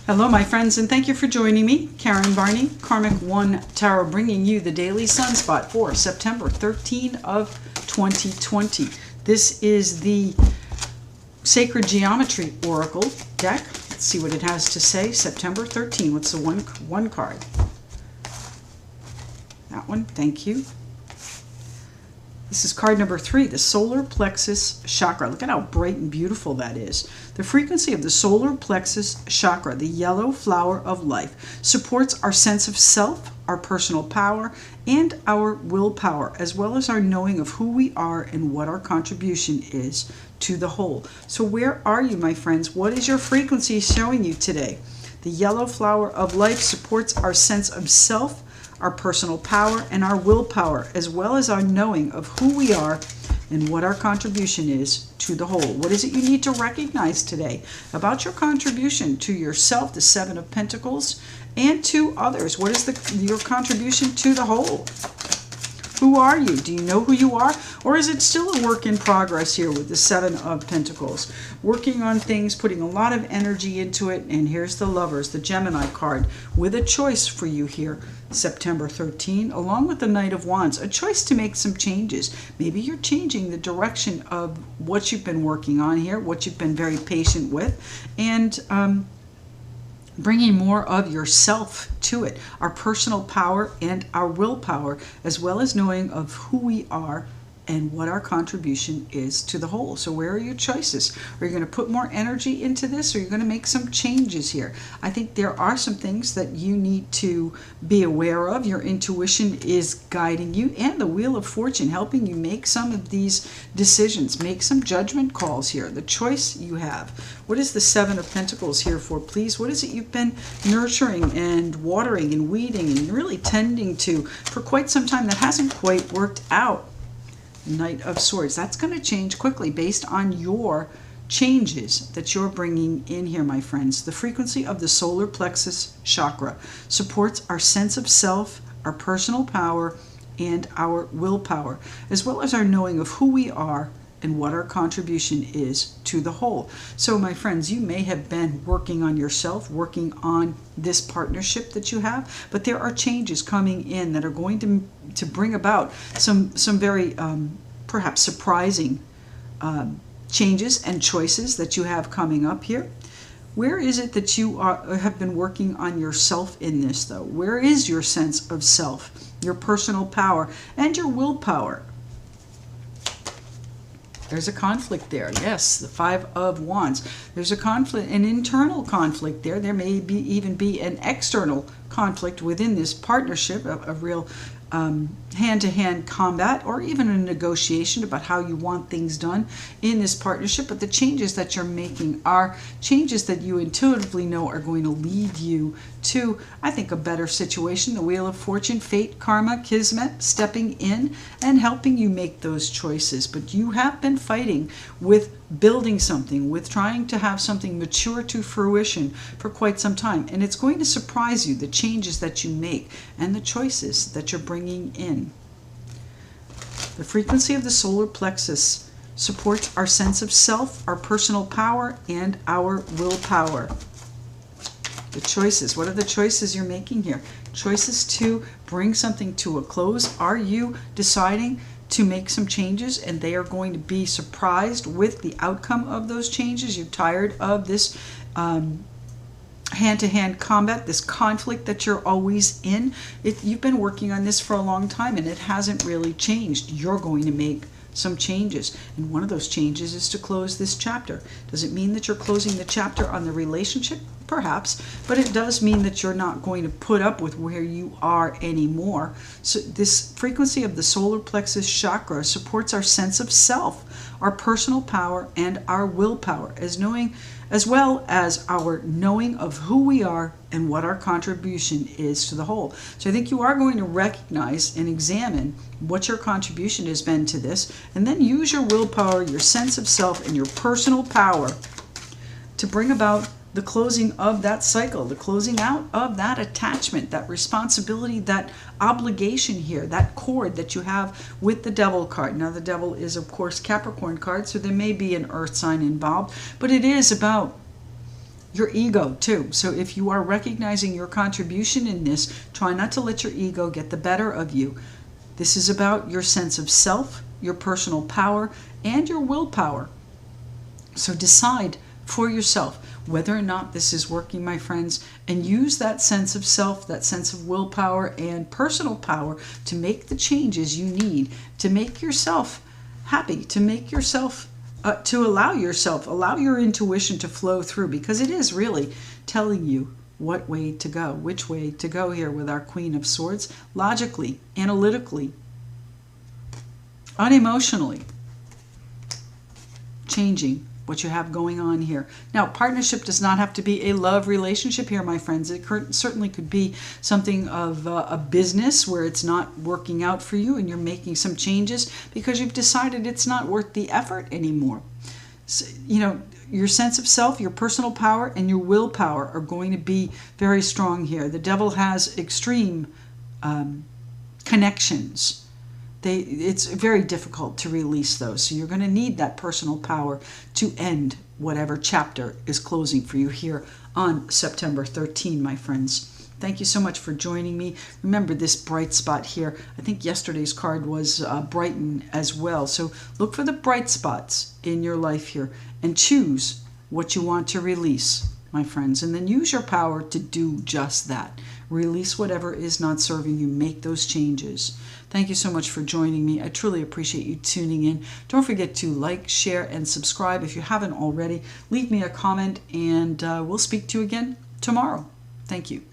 Hello, my friends, and thank you for joining me. Karen Barney, Karmic One Tarot, bringing you the Daily Sunspot for September 13 of 2020. This is the Sacred Geometry Oracle deck. Let's see what it has to say. September 13. What's the one card? That one. Thank you. This is card number 3, the solar plexus chakra. Look at how bright and beautiful that is. The frequency of the solar plexus chakra, the yellow flower of life, supports our sense of self, our personal power, and our willpower, as well as our knowing of who we are and what our contribution is to the whole. So where are you, my friends? What is your frequency showing you today? The yellow flower of life supports our sense of self, our personal power, and our willpower, as well as our knowing of who we are and what our contribution is to the whole. What is it you need to recognize today about your contribution to yourself, the Seven of Pentacles, and to others? What is your contribution to the whole? Who are you? Do you know who you are? Or is it still a work in progress here with the Seven of Pentacles? Working on things, putting a lot of energy into it. And here's the Lovers, the Gemini card, with a choice for you here, September 13, along with the Knight of Wands. A choice to make some changes. Maybe you're changing the direction of what you've been working on here, what you've been very patient with, and bringing more of yourself to it, our personal power and our willpower, as well as knowing of who we are and what our contribution is to the whole. So where are your choices? Are you going to put more energy into this, or are you going to make some changes here? I think there are some things that you need to be aware of. Your intuition is guiding you, and the Wheel of Fortune helping you make some of these decisions, make some judgment calls here. The choice you have. What is the Seven of Pentacles here for, please? What is it you've been nurturing and watering and weeding and really tending to for quite some time that hasn't quite worked out? Knight of Swords. That's going to change quickly based on your changes that you're bringing in here, my friends. The frequency of the solar plexus chakra supports our sense of self, our personal power, and our willpower, as well as our knowing of who we are and what our contribution is to the whole. So, my friends, you may have been working on yourself, working on this partnership that you have, but there are changes coming in that are going to bring about some very perhaps surprising changes and choices that you have coming up here. Where is it that you have been working on yourself in this, though? Where is your sense of self, your personal power, and your willpower? There's a conflict there. Yes, the Five of Wands. There's a conflict, an internal conflict there. There may even be an external conflict within this partnership, a real hand-to-hand combat, or even a negotiation about how you want things done in this partnership. But the changes that you're making are changes that you intuitively know are going to lead you to, I think, a better situation. The Wheel of Fortune, fate, karma, kismet, stepping in and helping you make those choices. But you have been fighting with building something, with trying to have something mature to fruition for quite some time. And it's going to surprise you, the changes that you make and the choices that you're bringing in. The frequency of the solar plexus supports our sense of self, our personal power, and our willpower. The choices. What are the choices you're making here? Choices to bring something to a close. Are you deciding to make some changes and they are going to be surprised with the outcome of those changes? You're tired of this hand-to-hand combat, this conflict that you're always in. You've been working on this for a long time and it hasn't really changed. You're going to make some changes, and one of those changes is to close this chapter. Does it mean that you're closing the chapter on the relationship? Perhaps, but it does mean that you're not going to put up with where you are anymore. So this frequency of the solar plexus chakra supports our sense of self, our personal power, and our willpower, as well as our knowing of who we are and what our contribution is to the whole. So I think you are going to recognize and examine what your contribution has been to this, and then use your willpower, your sense of self, and your personal power to bring about the closing of that cycle, the closing out of that attachment, that responsibility, that obligation here, that cord that you have with the Devil card. Now the Devil is, of course, Capricorn card, so there may be an earth sign involved, but it is about your ego too. So if you are recognizing your contribution in this, try not to let your ego get the better of you. This is about your sense of self, your personal power, and your willpower. So decide for yourself whether or not this is working, my friends, and use that sense of self, that sense of willpower and personal power to make the changes you need to make yourself happy, to make yourself, allow your intuition to flow through, because it is really telling you what way to go, which way to go here with our Queen of Swords, logically, analytically, unemotionally, changing what you have going on here. Now, partnership does not have to be a love relationship here, my friends. It certainly could be something of a business where it's not working out for you and you're making some changes because you've decided it's not worth the effort anymore. So, you know, your sense of self, your personal power, and your willpower are going to be very strong here. The devil has extreme connections. It's very difficult to release those. So you're going to need that personal power to end whatever chapter is closing for you here on September 13, my friends. Thank you so much for joining me. Remember this bright spot here. I think yesterday's card was brighten as well. So look for the bright spots in your life here and choose what you want to release, my friends. And then use your power to do just that. Release whatever is not serving you. Make those changes. Thank you so much for joining me. I truly appreciate you tuning in. Don't forget to like, share, and subscribe if you haven't already. Leave me a comment, and we'll speak to you again tomorrow. Thank you.